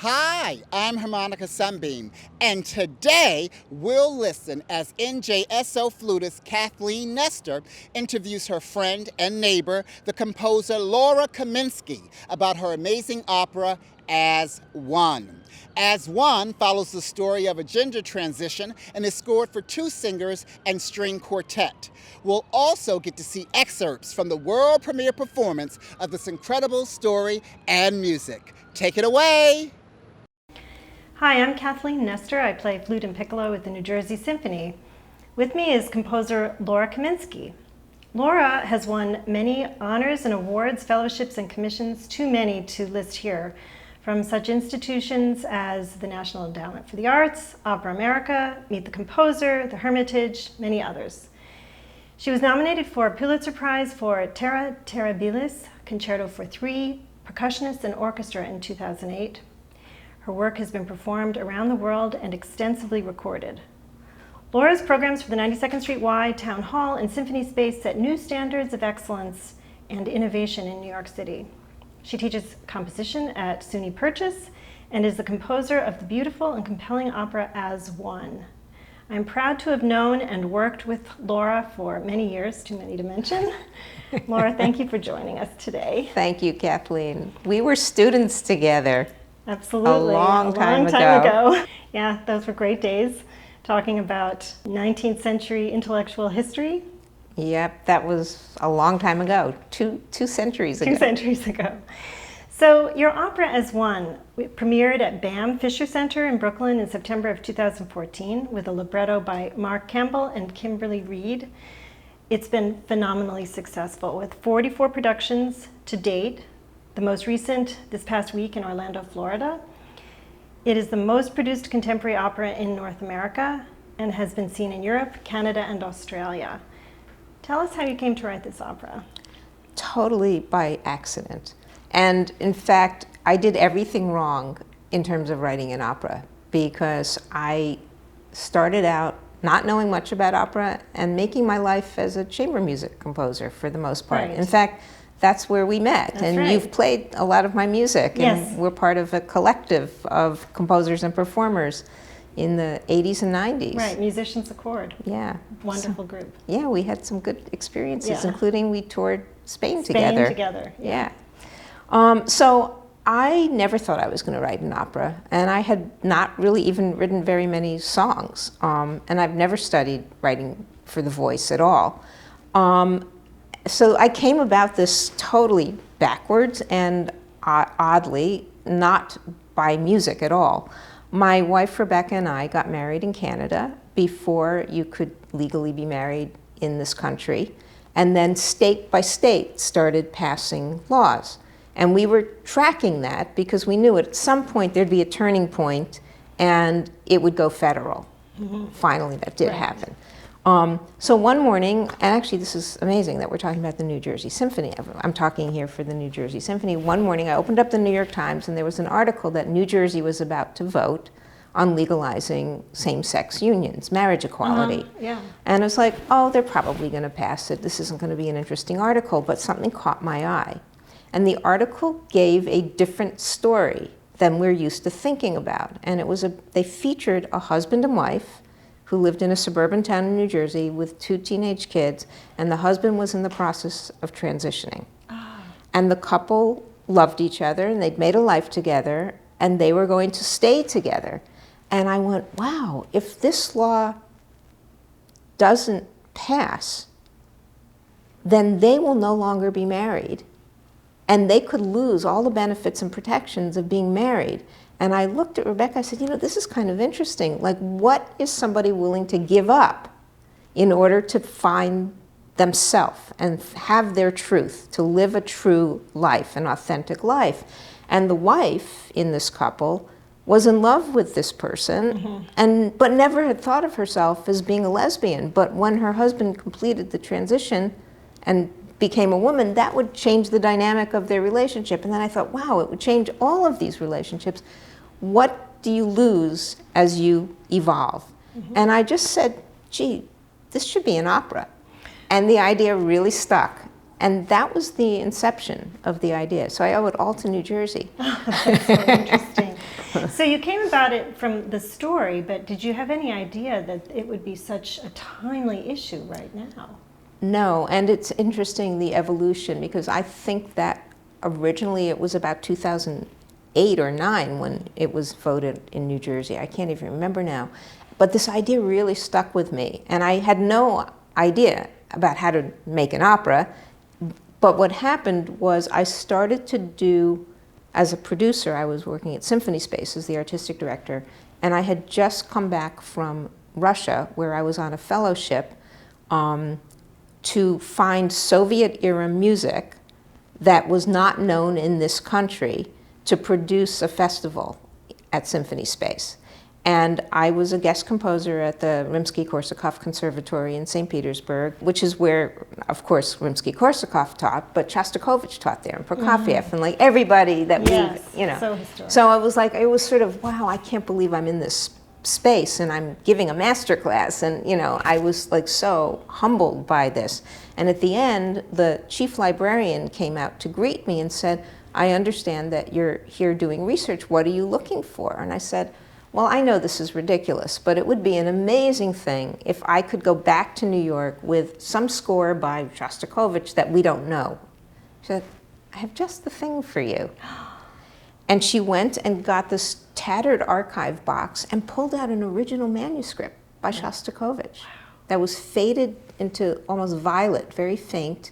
Hi, I'm Harmonica Sunbeam, and today we'll listen as NJSO flutist Kathleen Nestor interviews her friend and neighbor, the composer Laura Kaminsky, about her amazing opera, As One. As One follows the story of a gender transition and is scored for 2 singers and string quartet. We'll also get to see excerpts from the world premiere performance of this incredible story and music. Take it away! Hi, I'm Kathleen Nestor. I play flute and piccolo with the New Jersey Symphony. With me is composer Laura Kaminsky. Laura has won many honors and awards, fellowships, and commissions, too many to list here, from such institutions as the National Endowment for the Arts, Opera America, Meet the Composer, the Hermitage, many others. She was nominated for a Pulitzer Prize for Terra Terribilis, Concerto for 3, Percussionists and Orchestra in 2008. Her work has been performed around the world and extensively recorded. Laura's programs for the 92nd Street Y, Town Hall, and Symphony Space set new standards of excellence and innovation in New York City. She teaches composition at SUNY Purchase and is the composer of the beautiful and compelling opera As One. I'm proud to have known and worked with Laura for many years, too many to mention. Laura, thank you for joining us today. Thank you, Kathleen. We were students together. Absolutely. A long time ago. Yeah, those were great days, talking about 19th century intellectual history. Yep, that was a long time ago, two centuries ago. 2 centuries ago. So your opera As One premiered at BAM Fisher Center in Brooklyn in September of 2014 with a libretto by Mark Campbell and Kimberly Reed. It's been phenomenally successful with 44 productions to date, the most recent this past week in Orlando, Florida. It is the most produced contemporary opera in North America and has been seen in Europe, Canada, and Australia. Tell us how you came to write this opera. Totally by accident. And in fact, I did everything wrong in terms of writing an opera because I started out not knowing much about opera and making my life as a chamber music composer for the most part. Right. In fact, that's where we met. That's and right. You've played a lot of my music. Yes. And we're part of a collective of composers and performers in the 80s and 90s. Right, Musicians Accord. Yeah. Wonderful group. Yeah, we had some good experiences, Yeah. including we toured Spain Spain together. together. Yeah. So I never thought I was going to write an opera, and I had not really even written very many songs, and I've never studied writing for the voice at all. So I came about this totally backwards and oddly, not by music at all. My wife Rebecca and I got married in Canada before you could legally be married in this country, and then state by state started passing laws. And we were tracking that because we knew at some point there'd be a turning point and it would go federal. Mm-hmm. Finally, that did happen. So one morning, and actually this is amazing that we're talking about the New Jersey Symphony. I'm talking here for the New Jersey Symphony. One morning I opened up the New York Times and there was an article that New Jersey was about to vote on legalizing same-sex unions, marriage equality. Yeah. And I was like, oh, they're probably going to pass it. This isn't going to be an interesting article, but something caught my eye. And the article gave a different story than we're used to thinking about. And it was they featured a husband and wife who lived in a suburban town in New Jersey with 2 teenage kids, and the husband was in the process of transitioning. Oh. And the couple loved each other, and they'd made a life together, and they were going to stay together. And I went, wow, if this law doesn't pass, then they will no longer be married, and they could lose all the benefits and protections of being married. And I looked at Rebecca, I said, this is kind of interesting. Like, what is somebody willing to give up in order to find themselves and have their truth, to live a true life, an authentic life? And the wife in this couple was in love with this person, mm-hmm. but never had thought of herself as being a lesbian. But when her husband completed the transition and became a woman, that would change the dynamic of their relationship. And then I thought, wow, it would change all of these relationships. What do you lose as you evolve? Mm-hmm. And I just said, gee, this should be an opera. And the idea really stuck. And that was the inception of the idea. So I owe it all to New Jersey. That's so interesting. So you came about it from the story, but did you have any idea that it would be such a timely issue right now? No, and it's interesting, the evolution, because I think that originally it was about 2008 or 9 when it was voted in New Jersey. I can't even remember now. But this idea really stuck with me, and I had no idea about how to make an opera. But what happened was I started to do, as a producer, I was working at Symphony Space as the artistic director, and I had just come back from Russia, where I was on a fellowship, to find Soviet-era music that was not known in this country to produce a festival at Symphony Space. And I was a guest composer at the Rimsky-Korsakov Conservatory in St. Petersburg, which is where, of course, Rimsky-Korsakov taught, but Shostakovich taught there, and Prokofiev, and like everybody that we, you know. So historic. So I was like, it was sort of, wow, I can't believe I'm in this space and I'm giving a master class, and you know, I was like so humbled by this. And at the end, the chief librarian came out to greet me and said, I understand that you're here doing research. What are you looking for? And I said, well, I know this is ridiculous, but it would be an amazing thing if I could go back to New York with some score by Shostakovich that we don't know. She said, I have just the thing for you. And she went and got this tattered archive box and pulled out an original manuscript by Shostakovich that was faded into almost violet, very faint,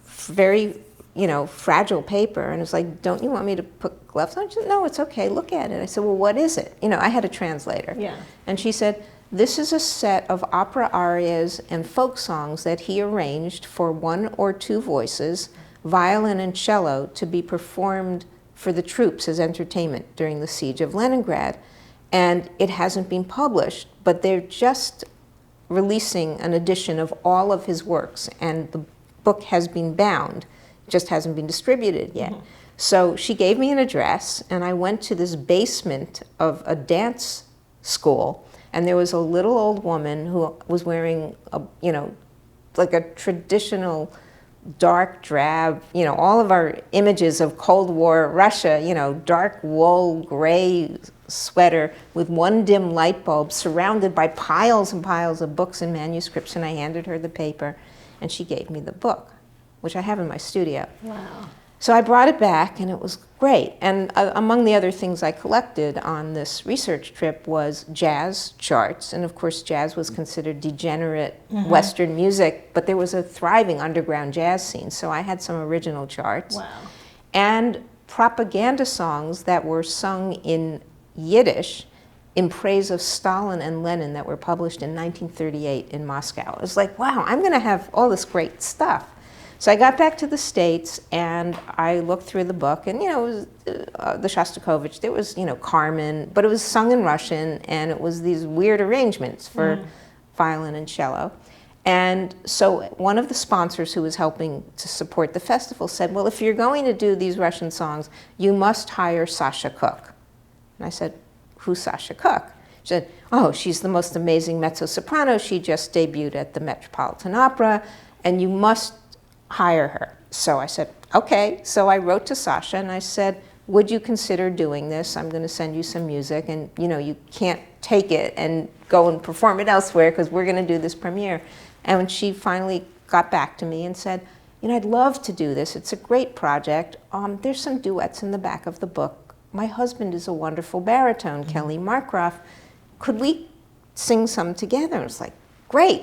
very, you know, fragile paper. And it's like, don't you want me to put gloves on? She said, no, it's okay, look at it. I said, well, what is it? You know, I had a translator. Yeah. And she said, this is a set of opera arias and folk songs that he arranged for 1 or 2 voices, violin and cello, to be performed for the troops as entertainment during the siege of Leningrad. And it hasn't been published, but they're just releasing an edition of all of his works, and the book has been bound, just hasn't been distributed yet. Mm-hmm. So she gave me an address, and I went to this basement of a dance school, and there was a little old woman who was wearing a, you know, like a traditional dark drab, you know, all of our images of Cold War Russia, you know, dark wool, gray sweater with 1 dim light bulb, surrounded by piles and piles of books and manuscripts, and I handed her the paper, and she gave me the book, which I have in my studio. Wow. So I brought it back, and it was great. And among the other things I collected on this research trip was jazz charts. And of course, jazz was considered degenerate Western music, but there was a thriving underground jazz scene. So I had some original charts. Wow. And propaganda songs that were sung in Yiddish in praise of Stalin and Lenin that were published in 1938 in Moscow. It was like, wow, I'm going to have all this great stuff. So I got back to the States, and I looked through the book, and you know, it was the Shostakovich. There was, you know, Carmen, but it was sung in Russian, and it was these weird arrangements for violin and cello. And so one of the sponsors who was helping to support the festival said, well, if you're going to do these Russian songs, you must hire Sasha Cooke. And I said, who's Sasha Cooke? She said, oh, she's the most amazing mezzo-soprano. She just debuted at the Metropolitan Opera, and you must hire her. So I said, okay. So I wrote to Sasha and I said, would you consider doing this? I'm going to send you some music, and you know, you can't take it and go and perform it elsewhere because we're going to do this premiere. And when she finally got back to me and said, you know, I'd love to do this. It's a great project. There's some duets in the back of the book. My husband is a wonderful baritone, Kelly Markgraf. Could we sing some together? And it was like, great,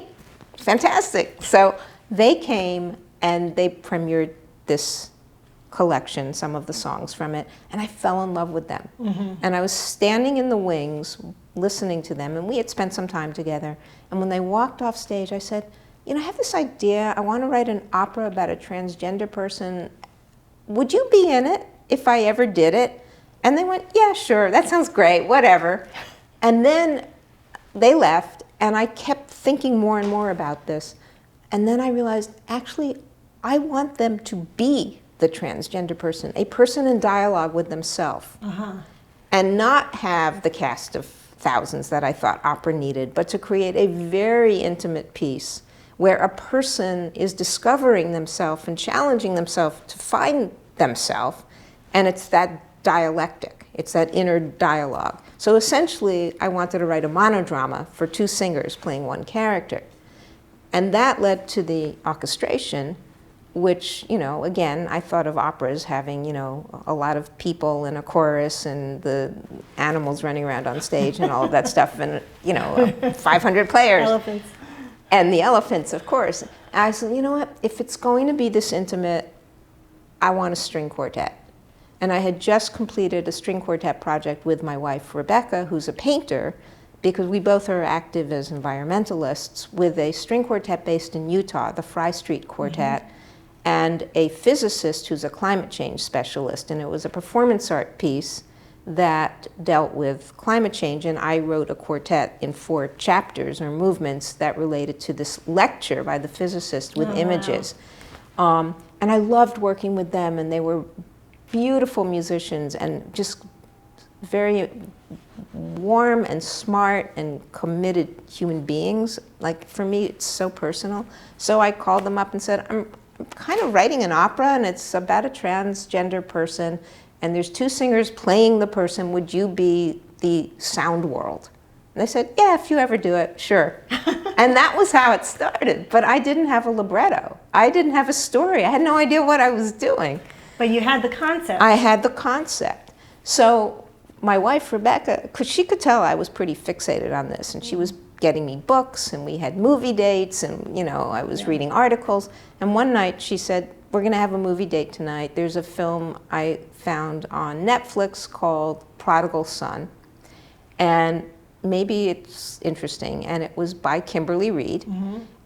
fantastic. So they came and they premiered this collection, some of the songs from it, and I fell in love with them. And I was standing in the wings listening to them, and we had spent some time together. And when they walked off stage, I said, you know, I have this idea. I want to write an opera about a transgender person. Would you be in it if I ever did it? And they went, yeah, sure, that sounds great, whatever. And then they left, and I kept thinking more and more about this. And then I realized, actually, I want them to be the transgender person, a person in dialogue with themselves, and not have the cast of thousands that I thought opera needed, but to create a very intimate piece where a person is discovering themselves and challenging themselves to find themselves, and it's that dialectic. It's that inner dialogue. So essentially, I wanted to write a monodrama for two singers playing one character. And that led to the orchestration, which, you know, again, I thought of operas having, you know, a lot of people and a chorus and the animals running around on stage and all of that stuff, and, you know, 500 players. Elephants. And the elephants, of course. I said, you know what, if it's going to be this intimate, I want a string quartet. And I had just completed a string quartet project with my wife, Rebecca, who's a painter, because we both are active as environmentalists, with a string quartet based in Utah, the Fry Street Quartet, and a physicist who's a climate change specialist. And it was a performance art piece that dealt with climate change, and I wrote a quartet in 4 chapters or movements that related to this lecture by the physicist with images. Wow. And I loved working with them, and they were beautiful musicians and just very warm and smart and committed human beings. Like, for me, it's so personal. So I called them up and said, I'm kind of writing an opera, and it's about a transgender person, and there's 2 singers playing the person. Would you be the sound world? And they said, yeah, if you ever do it, sure. And that was how it started. But I didn't have a libretto. I didn't have a story. I had no idea what I was doing. But you had the concept. I had the concept. So my wife, Rebecca, because she could tell I was pretty fixated on this, and she was getting me books, and we had movie dates, and, you know, I was reading articles. And one night she said, we're going to have a movie date tonight. There's a film I found on Netflix called Prodigal Son, and maybe it's interesting. And it was by Kimberly Reed.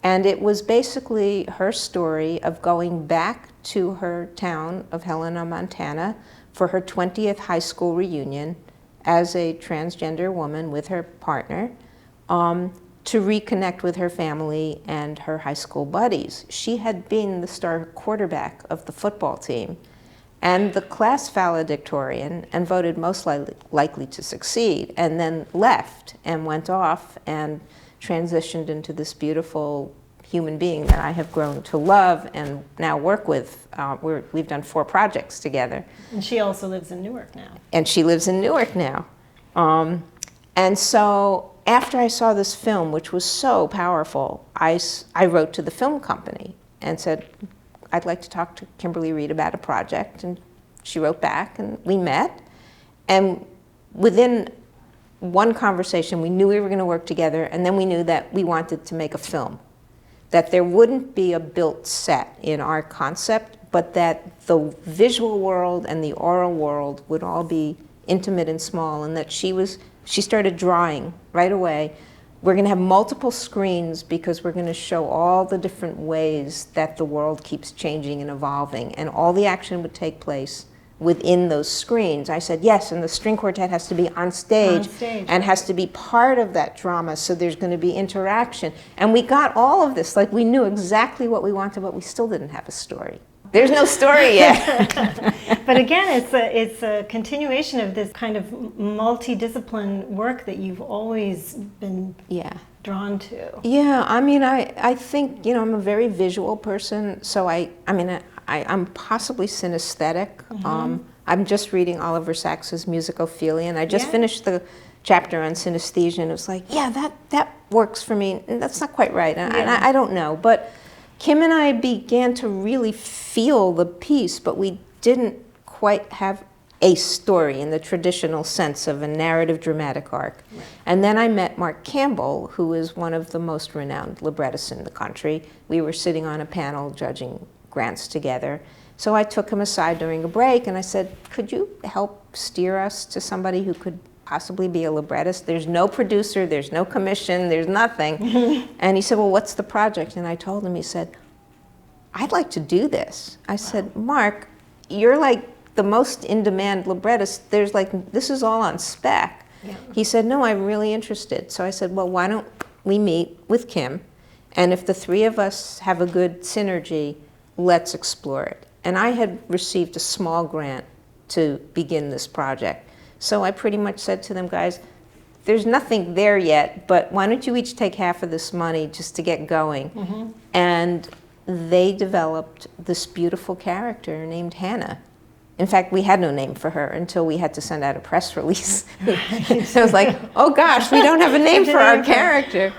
And it was basically her story of going back to her town of Helena, Montana for her 20th high school reunion as a transgender woman with her partner, to reconnect with her family and her high school buddies. She had been the star quarterback of the football team and the class valedictorian, and voted most likely to succeed, and then left and went off and transitioned into this beautiful human being that I have grown to love and now work with. We've done 4 projects together. And she also lives in Newark now. And she lives in Newark now. And so after I saw this film, which was so powerful, I wrote to the film company and said, I'd like to talk to Kimberly Reed about a project. And she wrote back, and we met. And within one conversation, we knew we were going to work together, and then we knew that we wanted to make a film. That there wouldn't be a built set in our concept, but that the visual world and the oral world would all be intimate and small, and that she started drawing right away. We're going to have multiple screens because we're going to show all the different ways that the world keeps changing and evolving, and all the action would take place within those screens. I said, yes, and the string quartet has to be on stage and has to be part of that drama, so there's going to be interaction. And we got all of this, like we knew exactly what we wanted, but we still didn't have a story. There's no story yet. But again, it's a continuation of this kind of multidiscipline work that you've always been drawn to. Yeah, I mean, I think, you know, I'm a very visual person, so I'm possibly synesthetic. I'm just reading Oliver Sacks's Music Ophelia, and I just finished the chapter on synesthesia, and it was like, yeah, that works for me. And that's not quite right, and I don't know. But Kim and I began to really feel the piece, but we didn't quite have a story in the traditional sense of a narrative dramatic arc. Right. And then I met Mark Campbell, who is one of the most renowned librettists in the country. We were sitting on a panel judging grants together. So I took him aside during a break and I said, could you help steer us to somebody who could possibly be a librettist? There's no producer, there's no commission, there's nothing. And he said, well, what's the project? And I told him, he said, I'd like to do this. I said, Mark, you're like the most in-demand librettist. There's like, this is all on spec. Yeah. He said, no, I'm really interested. So I said, well, why don't we meet with Kim? And if the 3 of us have a good synergy, let's explore it. And I had received a small grant to begin this project. So I pretty much said to them, guys, there's nothing there yet, but why don't you each take half of this money just to get going? Mm-hmm. And they developed this beautiful character named Hannah. In fact, we had no name for her until we had to send out a press release. So it was like, oh gosh, we don't have a name for our character.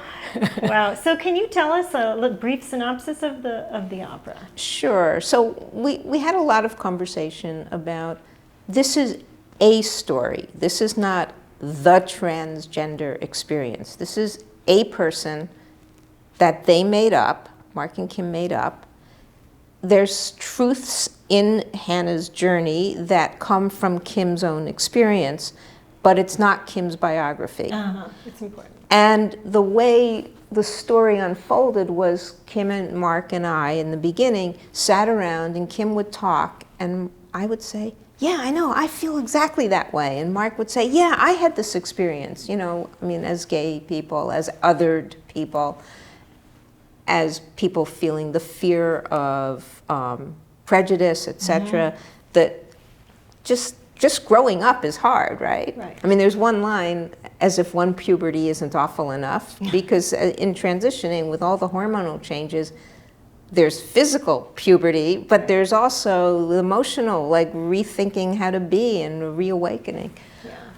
Wow. So can you tell us a brief synopsis of the opera? Sure. So we had a lot of conversation about, this is a story. This is not the transgender experience. This is a person that they made up, Mark and Kim made up. There's truths in Hannah's journey that come from Kim's own experience, but it's not Kim's biography. It's important. And the way the story unfolded was Kim and Mark and I, in the beginning, sat around and Kim would talk and I would say, yeah, I know, I feel exactly that way. And Mark would say, yeah, I had this experience, you know, I mean, as gay people, as othered people, as people feeling the fear of prejudice, etc. That just growing up is hard, right? I mean, there's one line, as if one puberty isn't awful enough, because in transitioning with all the hormonal changes, there's physical puberty, but there's also the emotional, like rethinking how to be and reawakening.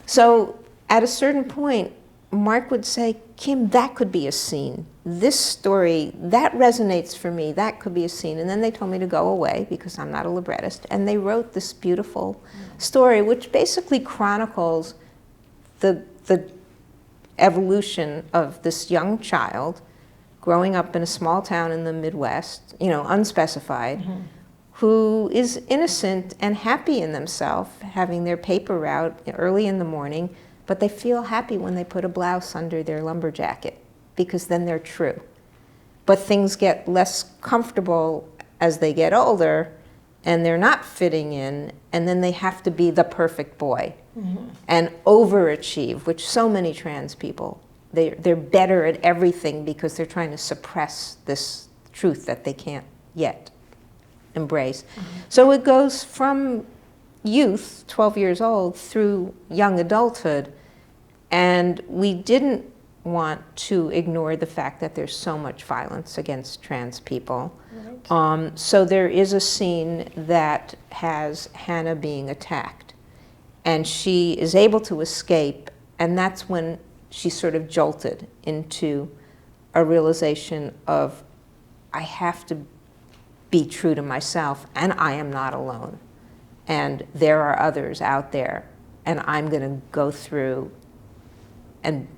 So at a certain point, Mark would say, Kim, that could be a scene. This story, that resonates for me, that could be a scene. And then they told me to go away because I'm not a librettist. And they wrote this beautiful story, which basically chronicles the evolution of this young child growing up in a small town in the Midwest, you know, unspecified, who is innocent and happy in themselves, having their paper route early in the morning, but they feel happy when they put a blouse under their lumberjacket, because then they're true. But things get less comfortable as they get older, and they're not fitting in, and then they have to be the perfect boy and overachieve, which so many trans people, they're better at everything because they're trying to suppress this truth that they can't yet embrace. So it goes from youth, 12 years old, through young adulthood, and we didn't want to ignore the fact that there's so much violence against trans people. So there is a scene that has Hannah being attacked, and she is able to escape, and that's when she's sort of jolted into a realization of, I have to be true to myself, and I am not alone. And there are others out there, and I'm going to go through and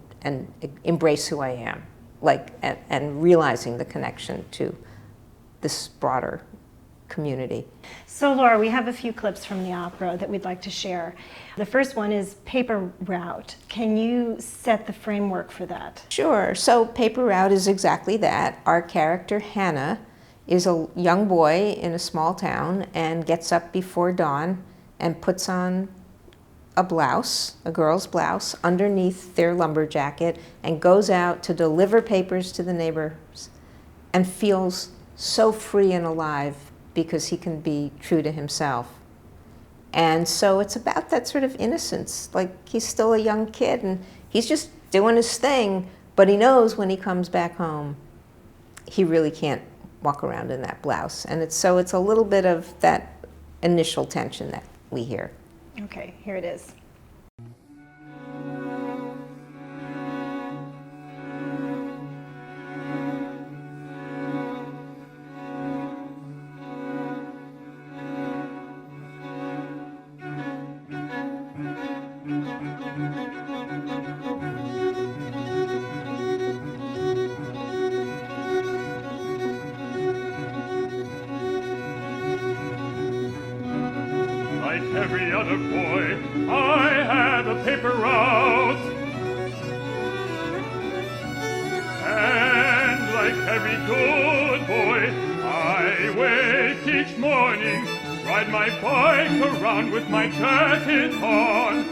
embrace who I am, like, and realizing the connection to this broader community. So Laura, we have a few clips from the opera that we'd like to share. The first one is Paper Route. Can you set the framework for that? Sure. So Paper Route is exactly that. Our character, Hannah, is a young boy in a small town and gets up before dawn and puts on a blouse, a girl's blouse, underneath their lumberjacket and goes out to deliver papers to the neighbors and feels so free and alive because he can be true to himself. And so it's about that sort of innocence, like he's still a young kid and he's just doing his thing, but he knows when he comes back home, he really can't walk around in that blouse. And it's a little bit of that initial tension that we hear. Okay, here it is. Every other boy, I had a paper route. And like every good boy, I wake each morning, ride my bike around with my jacket on,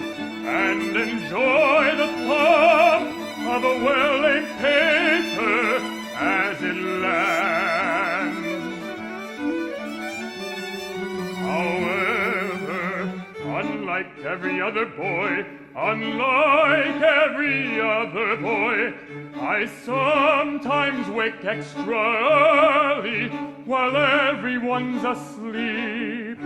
and enjoy the thump of a well-laid paper as it lands. Unlike every other boy, I sometimes wake extra early while everyone's asleep.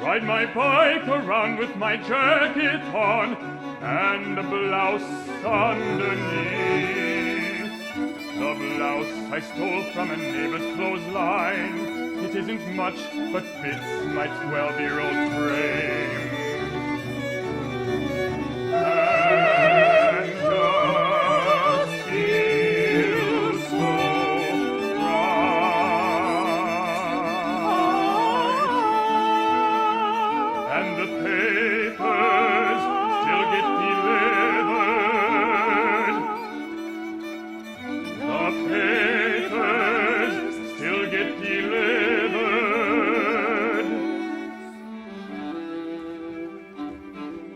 ride my bike around with my jacket on and a blouse underneath. The blouse I stole from a neighbor's clothesline. It isn't much, but fits my 12-year-old frame. And just feels so right. And the papers still get delivered. The papers still get delivered.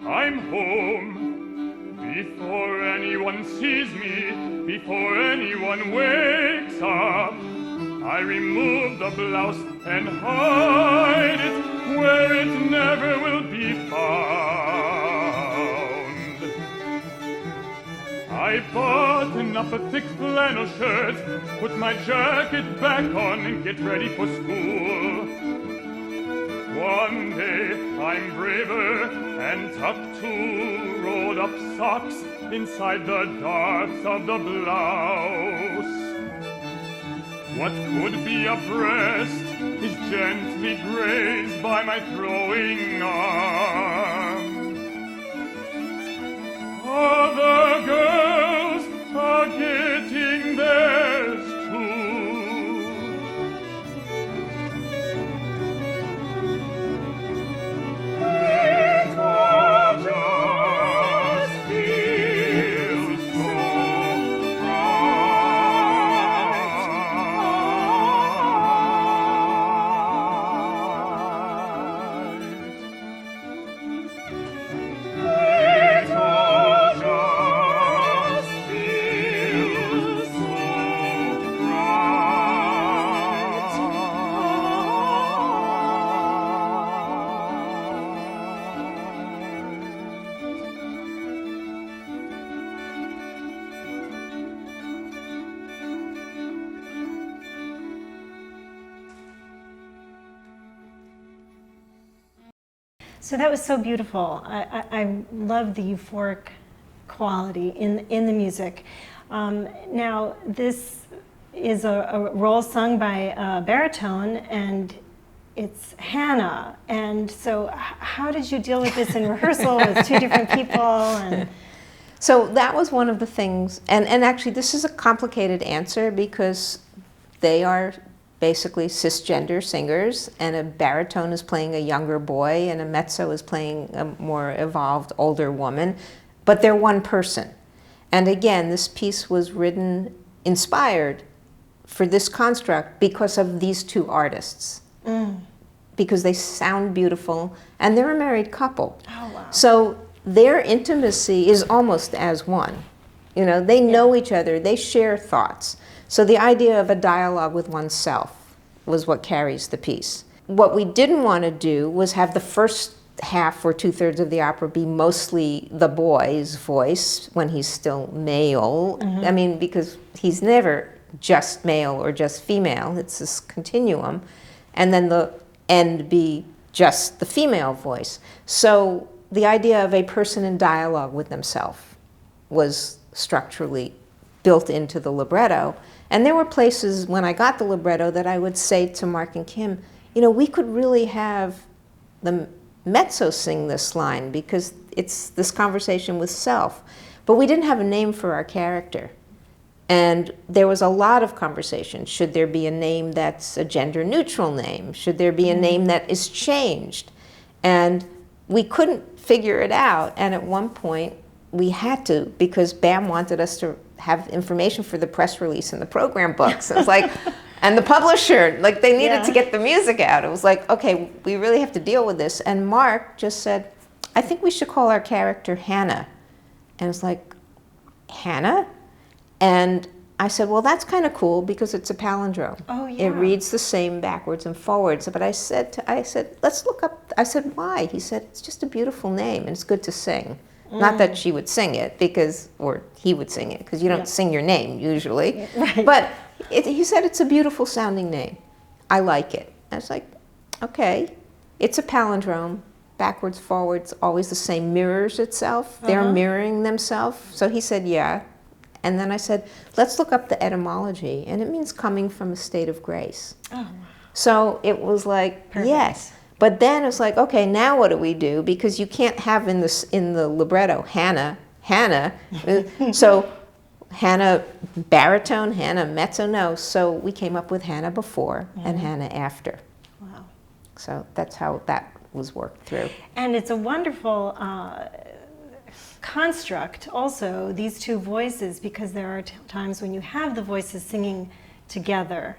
I'm home before anyone sees me, before anyone wakes up. I remove the blouse and hide it where it never will be found. I button up a thick flannel shirt, put my jacket back on and get ready for school. One day I'm braver and tuck two rolled up socks inside the darts of the blouse. What could be a breast is gently grazed by my throwing arm. Other girls are getting theirs too. It all just feels so right. It all just feels so So that was so beautiful. I love the euphoric quality in the music. Now, this is a role sung by a baritone, and it's Hannah. And so how did you deal with this in rehearsal with two different people? And So that was one of the things, and actually this is a complicated answer because they are basically cisgender singers, and a baritone is playing a younger boy and a mezzo is playing a more evolved older woman, but they're one person. And again, this piece was written, inspired for this construct because of these two artists. Because they sound beautiful, and they're a married couple. Oh, wow. So their intimacy is almost as one. You know, they know each other, they share thoughts. So the idea of a dialogue with oneself was what carries the piece. What we didn't want to do was have the first half or 2/3 of the opera be mostly the boy's voice when he's still male. I mean, because he's never just male or just female, it's this continuum. And then the end be just the female voice. So the idea of a person in dialogue with themselves was structurally built into the libretto. And there were places when I got the libretto that I would say to Mark and Kim, you know, we could really have the mezzo sing this line because it's this conversation with self. But we didn't have a name for our character. And there was a lot of conversation. Should there be a name that's a gender neutral name? Should there be a name that is changed? And we couldn't figure it out. And at one point we had to, because BAM wanted us to have information for the press release and the program books. It was like, and the publisher, like they needed to get the music out. It was like, okay, we really have to deal with this. And Mark just said, I think we should call our character Hannah. And it's like, Hannah? And I said, well, that's kind of cool because it's a palindrome. Oh, yeah. It reads the same backwards and forwards. But I said, let's look up. I said, why? He said, it's just a beautiful name and it's good to sing. Not that she would sing it because, or he would sing it because you don't sing your name usually. Right. But he said it's a beautiful sounding name. I like it. I was like, okay. It's a palindrome, backwards, forwards, always the same, mirrors itself. They're mirroring themselves. So he said, yeah. And then I said, let's look up the etymology. And it means coming from a state of grace. Oh. So it was like, Perfect. yes. But then it's like, okay, now what do we do? Because you can't have in the libretto, Hannah. So Hannah baritone, Hannah mezzo, no. So we came up with Hannah before and Hannah after. Wow. So that's how that was worked through. And it's a wonderful construct also, these two voices, because there are times when you have the voices singing together.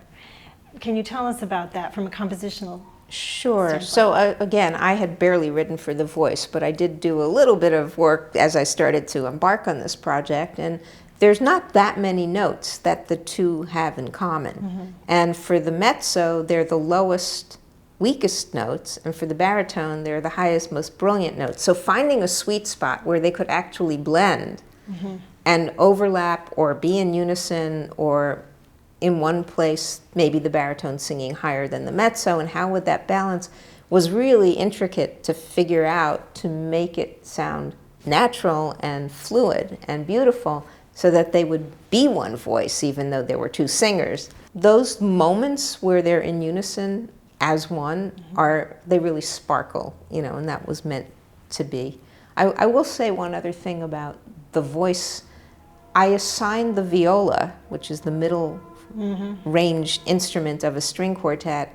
Can you tell us about that from a compositional Sure. So again, I had barely written for the voice, but I did do a little bit of work as I started to embark on this project. And there's not that many notes that the two have in common. And for the mezzo, they're the lowest, weakest notes, and for the baritone, they're the highest, most brilliant notes. So finding a sweet spot where they could actually blend and overlap or be in unison, or in one place, maybe the baritone singing higher than the mezzo, and how would that balance, was really intricate to figure out, to make it sound natural and fluid and beautiful, so that they would be one voice, even though there were two singers. Those moments where they're in unison as one, they really sparkle, and that was meant to be. I will say one other thing about the voice. I assigned the viola, which is the middle range instrument of a string quartet,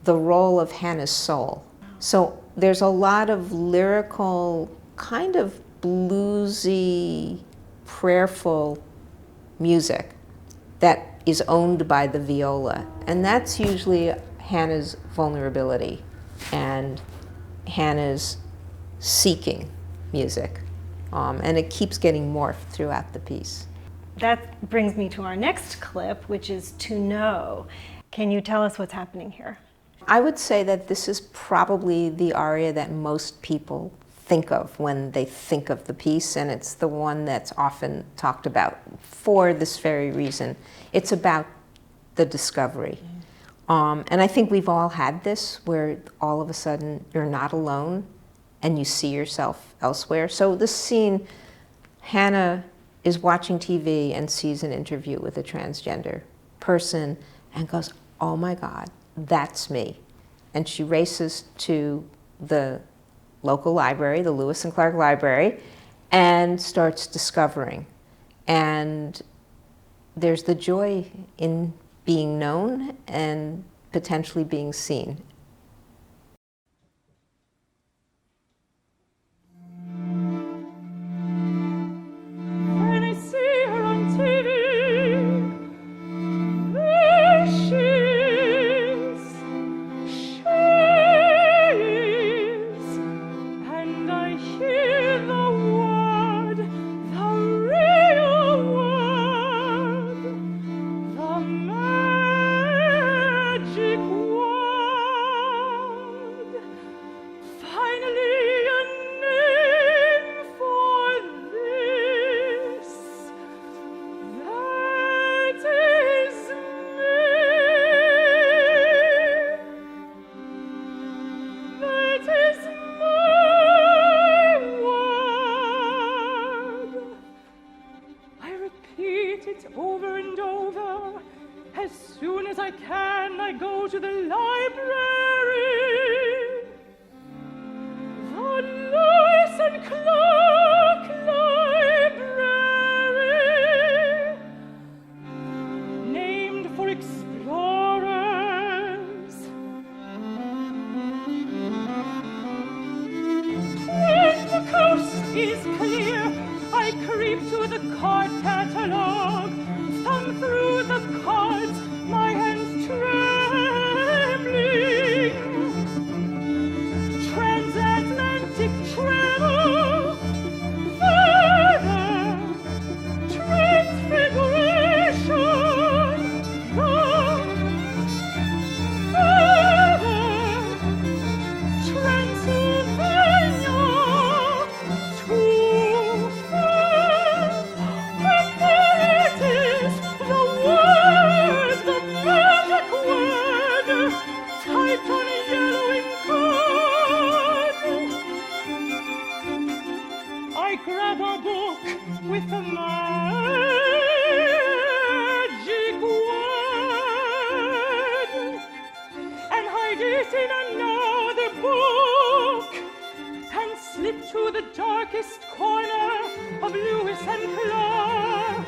the role of Hannah's soul. So there's a lot of lyrical, kind of bluesy, prayerful music that is owned by the viola. And that's usually Hannah's vulnerability and Hannah's seeking music. And it keeps getting morphed throughout the piece. That brings me to our next clip, which is To Know. Can you tell us what's happening here? I would say that this is probably the aria that most people think of when they think of the piece, and it's the one that's often talked about for this very reason. It's about the discovery. And I think we've all had this, where all of a sudden you're not alone and you see yourself elsewhere. So this scene, Hannah is watching TV and sees an interview with a transgender person and goes, oh my God, that's me. And she races to the local library, the Lewis and Clark Library, and starts discovering. And there's the joy in being known and potentially being seen. with a magic word and hide it in another book and slip to the darkest corner of Lewis and Clark.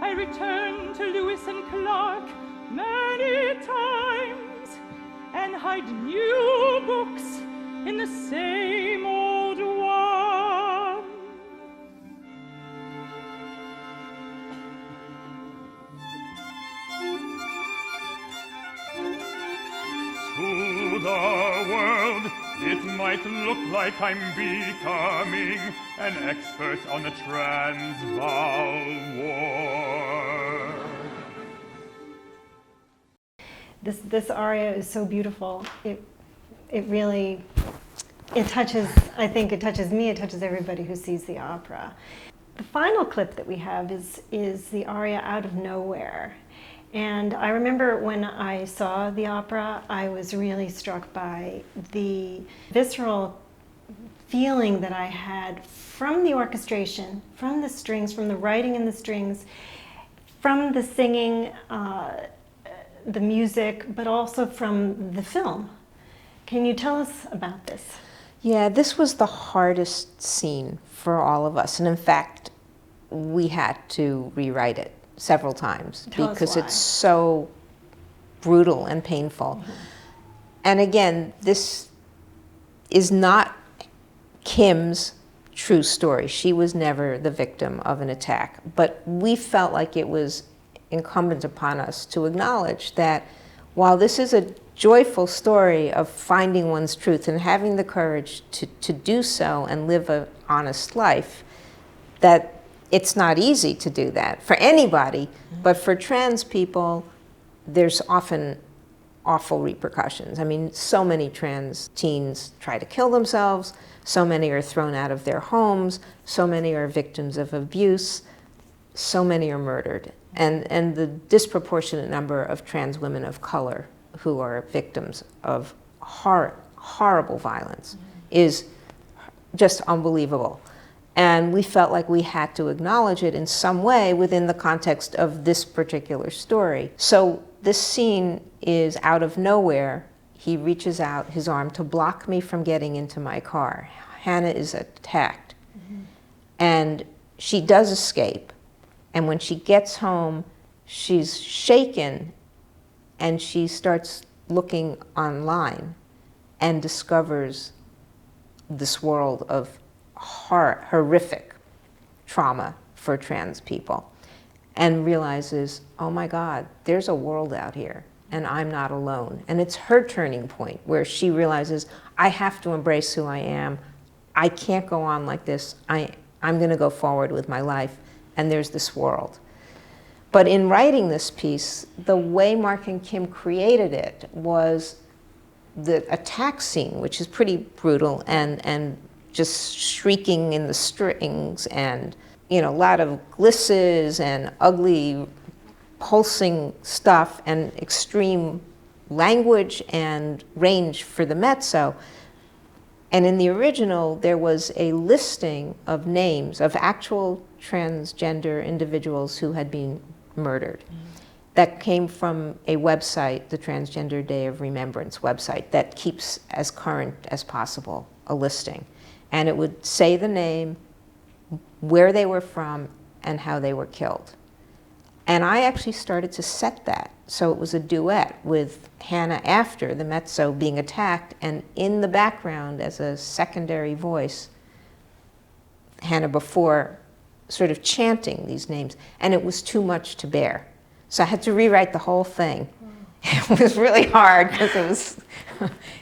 I returned to Lewis and Clark many times and hide new books in the same old one. To the world, it might look like I'm becoming an expert on the Transvaal War. This aria is so beautiful. It really, it touches, I think it touches me, it touches everybody who sees the opera. The final clip that we have is the aria Out of Nowhere. And I remember when I saw the opera, I was really struck by the visceral feeling that I had from the orchestration, from the strings, from the writing in the strings, from the singing, the music, but also from the film. Can you tell us about this? Yeah, this was the hardest scene for all of us. And in fact, we had to rewrite it several times because it's so brutal and painful. Mm-hmm. And again, this is not Kim's true story. She was never the victim of an attack. But we felt like it was incumbent upon us to acknowledge that while this is a joyful story of finding one's truth and having the courage to do so and live an honest life, that it's not easy to do that for anybody, but for trans people, there's often awful repercussions. I mean, so many trans teens try to kill themselves, so many are thrown out of their homes, so many are victims of abuse, so many are murdered. And the disproportionate number of trans women of color who are victims of horrible violence is just unbelievable. And we felt like we had to acknowledge it in some way within the context of this particular story. So this scene is out of nowhere. He reaches out his arm to block me from getting into my car. Hannah is attacked. Mm-hmm. And she does escape. And when she gets home, she's shaken and she starts looking online and discovers this world of horrific trauma for trans people and realizes, oh my God, there's a world out here and I'm not alone. And it's her turning point where she realizes, I have to embrace who I am. I can't go on like this. I'm gonna go forward with my life and there's this world. But in writing this piece, the way Mark and Kim created it was the attack scene, which is pretty brutal and just shrieking in the strings and, you know, a lot of glisses and ugly pulsing stuff and extreme language and range for the mezzo. And in the original, there was a listing of names of actual transgender individuals who had been murdered. That came from a website, the Transgender Day of Remembrance website, that keeps as current as possible a listing. And it would say the name, where they were from, and how they were killed. And I actually started to set that. So it was a duet with Hannah after the mezzo being attacked, and in the background as a secondary voice, Hannah before sort of chanting these names. And it was too much to bear. So I had to rewrite the whole thing. It was really hard because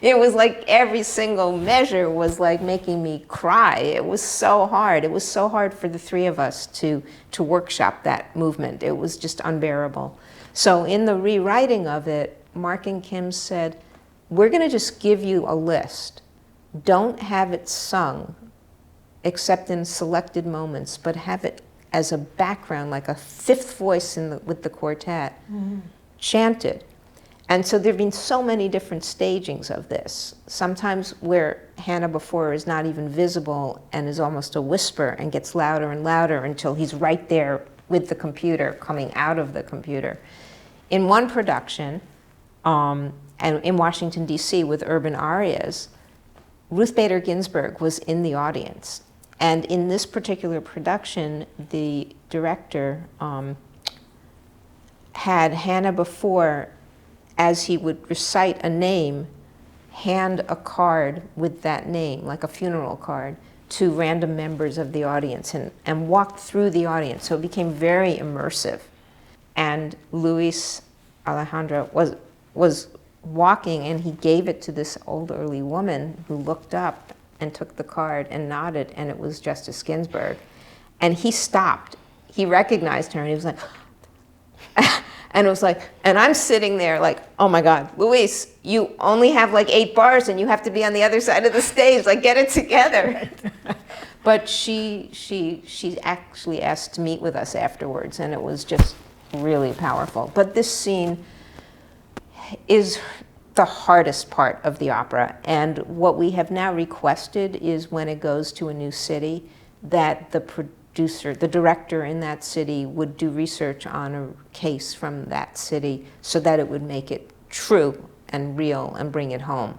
it was like every single measure was like making me cry. It was so hard. It was so hard for the three of us to workshop that movement. It was just unbearable. So in the rewriting of it, Mark and Kim said, we're going to just give you a list. Don't have it sung except in selected moments, but have it as a background, like a fifth voice with the quartet, chanted. And so there have been so many different stagings of this. Sometimes where Hannah before is not even visible and is almost a whisper and gets louder and louder until he's right there with the computer, coming out of the computer. In one production, and in Washington, D.C. with Urban Arias, Ruth Bader Ginsburg was in the audience. And in this particular production, the director had Hannah before, as he would recite a name, hand a card with that name, like a funeral card, to random members of the audience and walked through the audience. So it became very immersive. And Luis Alejandro was walking, and he gave it to this elderly woman who looked up and took the card and nodded, and it was Justice Ginsburg. And he stopped. He recognized her, and he was like, and it was like, and I'm sitting there like, oh my God, Luis, you only have like 8 bars and you have to be on the other side of the stage, like get it together. But she actually asked to meet with us afterwards, and it was just really powerful. But this scene is the hardest part of the opera, and what we have now requested is when it goes to a new city, that the producer, the director in that city would do research on a case from that city so that it would make it true and real and bring it home.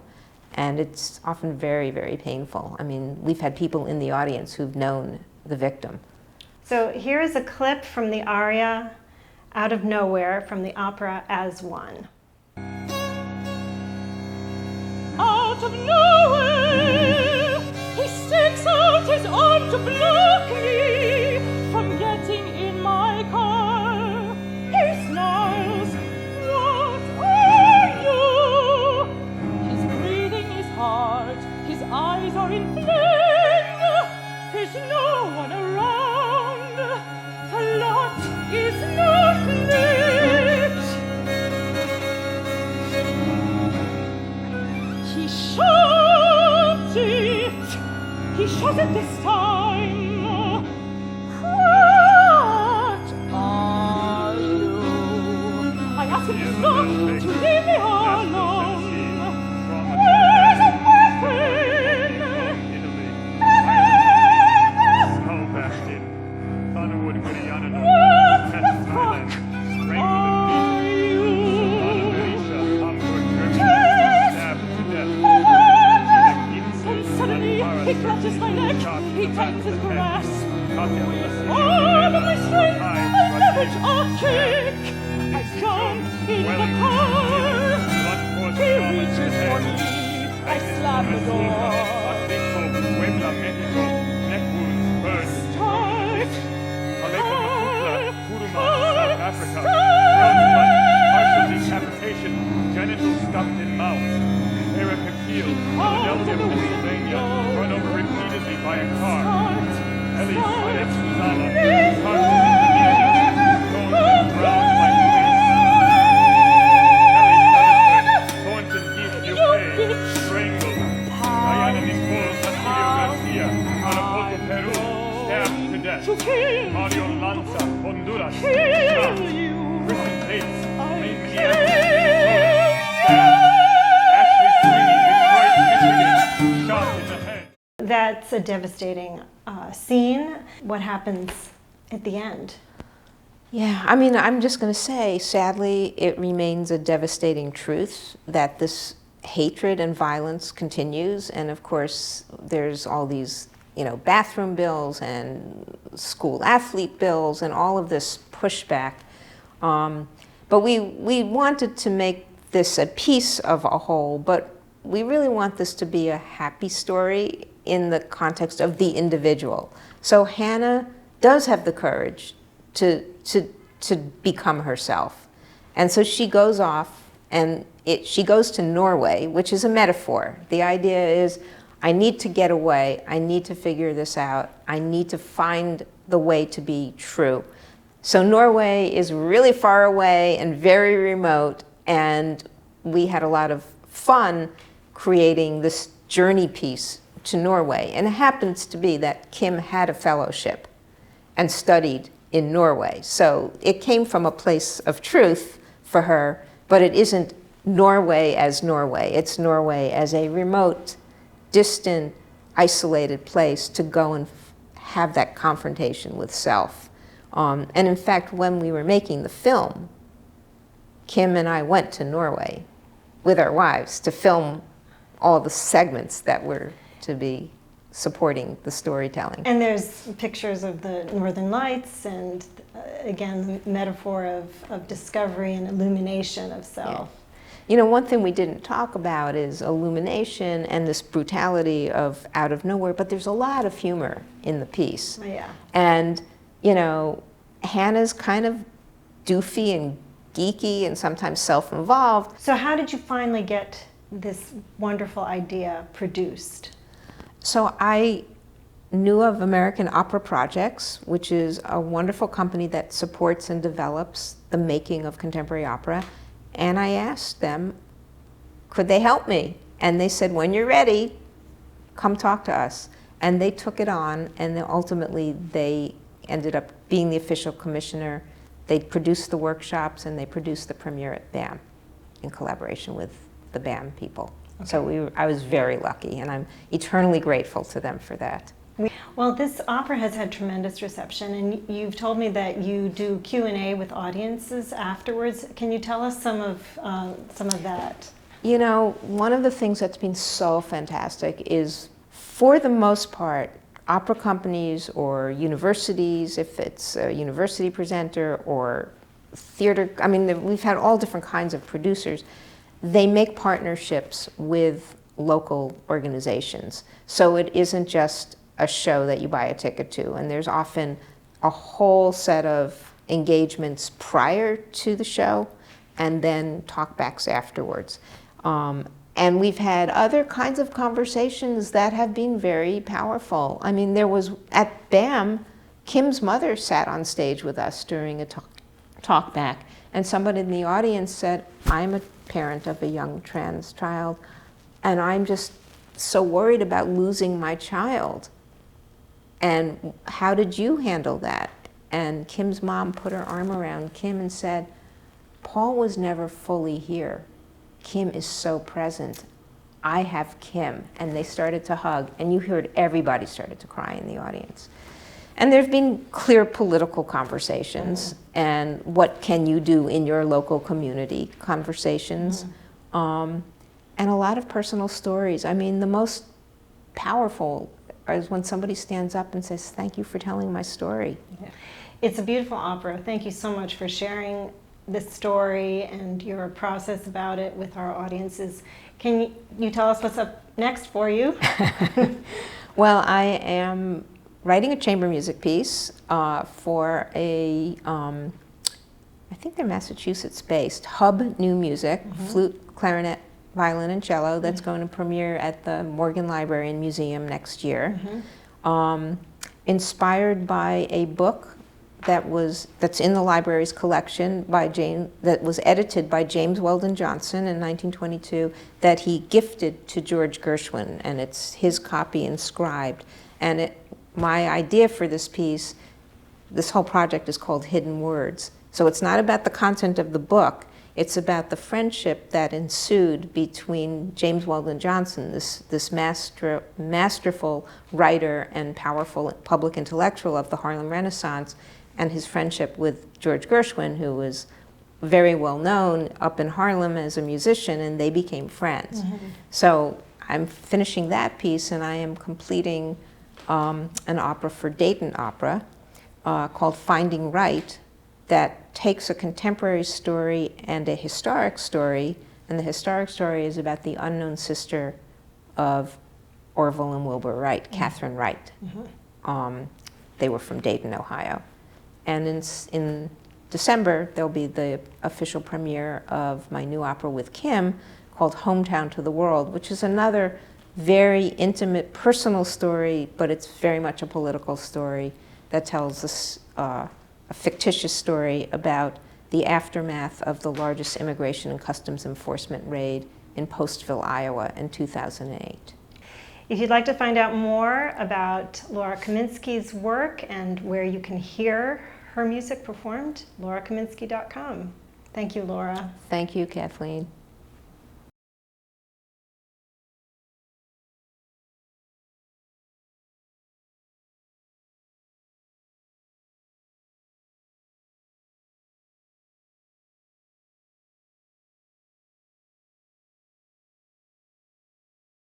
And it's often very, very painful. I mean, we've had people in the audience who've known the victim. So here is a clip from the aria Out of Nowhere from the opera As One. Out of nowhere, he sticks out his arm to block me from getting in my car. He smiles, what are you? His breathing is hard, his eyes are inflamed. There's no one around, the lot is not lit. He shot it this time. What are you? I asked him to stop, to leave me alone. Where's a weapon? Skull bashed in. Thunderwood, Graziano, What the Thailand. fuck Strangled are you? And suddenly he clutches my neck, he tightens his grasp. With all of my strength, I leverage a kick. I jump in the car. He reaches for me. I slam the door. Genital stuffed in mouth. Erica Keel, Philadelphia, Pennsylvania, run over repeatedly by a car. Ellie Sweat, Susanna, thrown to the ground by police. Ellie Thornton Heath, UK, strangled. Diana that's a devastating scene. What happens at the end? Yeah, I mean, I'm just going to say, sadly, it remains a devastating truth that this hatred and violence continues. And of course, there's all these, bathroom bills and school athlete bills and all of this pushback. But we wanted to make this a piece of a whole, but we really want this to be a happy story in the context of the individual. So Hannah does have the courage to become herself. And so she goes off and she goes to Norway, which is a metaphor. The idea is, I need to get away, I need to figure this out, I need to find the way to be true. So Norway is really far away and very remote, and we had a lot of fun creating this journey piece to Norway. And it happens to be that Kim had a fellowship and studied in Norway. So it came from a place of truth for her, but it isn't Norway as Norway. It's Norway as a remote, distant, isolated place to go and have that confrontation with self. And in fact, when we were making the film, Kim and I went to Norway with our wives to film all the segments that were to be supporting the storytelling. And there's pictures of the Northern Lights and, again, the metaphor of discovery and illumination of self. Yeah. One thing we didn't talk about is illumination and this brutality of out of nowhere, but there's a lot of humor in the piece. Yeah. And, Hannah's kind of doofy and geeky and sometimes self-involved. So how did you finally get this wonderful idea produced? So I knew of American Opera Projects, which is a wonderful company that supports and develops the making of contemporary opera. And I asked them, could they help me? And they said, when you're ready, come talk to us. And they took it on, and then ultimately they ended up being the official commissioner. They produced the workshops, and they produced the premiere at BAM in collaboration with the BAM people. Okay. So I was very lucky, and I'm eternally grateful to them for that. Well, this opera has had tremendous reception, and you've told me that you do Q&A with audiences afterwards. Can you tell us some of that? One of the things that's been so fantastic is, for the most part, opera companies or universities, if it's a university presenter or theater, we've had all different kinds of producers. They make partnerships with local organizations. So it isn't just a show that you buy a ticket to, and there's often a whole set of engagements prior to the show and then talkbacks afterwards. And we've had other kinds of conversations that have been very powerful. There was, at BAM, Kim's mother sat on stage with us during a talkback, and somebody in the audience said, I'm a parent of a young trans child, and I'm just so worried about losing my child. And how did you handle that? And Kim's mom put her arm around Kim and said, Paul was never fully here. Kim is so present. I have Kim. And they started to hug, and you heard everybody started to cry in the audience. And there have been clear political conversations, and what can you do in your local community conversations, and a lot of personal stories. The most powerful is when somebody stands up and says, thank you for telling my story. Yeah. It's a beautiful opera. Thank you so much for sharing this story and your process about it with our audiences. Can you tell us what's up next for you? Well, I am writing a chamber music piece for a, I think they're Massachusetts-based, Hub New Music, flute, clarinet, violin, and cello, that's going to premiere at the Morgan Library and Museum next year. Inspired by a book that's in the library's collection that was edited by James Weldon Johnson in 1922, that he gifted to George Gershwin, and it's his copy inscribed. And my idea for this piece, this whole project is called Hidden Words. So it's not about the content of the book, It's about the friendship that ensued between James Weldon Johnson, this masterful writer and powerful public intellectual of the Harlem Renaissance, and his friendship with George Gershwin, who was very well known up in Harlem as a musician, and they became friends. So I'm finishing that piece, and I am completing an opera for Dayton Opera called Finding Right, that takes a contemporary story and a historic story, and the historic story is about the unknown sister of Orville and Wilbur Wright, Catherine Wright. They were from Dayton, Ohio. And in December, there'll be the official premiere of my new opera with Kim called Hometown to the World, which is another very intimate, personal story, but it's very much a political story that tells us a fictitious story about the aftermath of the largest immigration and customs enforcement raid in Postville, Iowa in 2008. If you'd like to find out more about Laura Kaminsky's work and where you can hear her music performed, laurakaminski.com. Thank you, Laura. Thank you, Kathleen.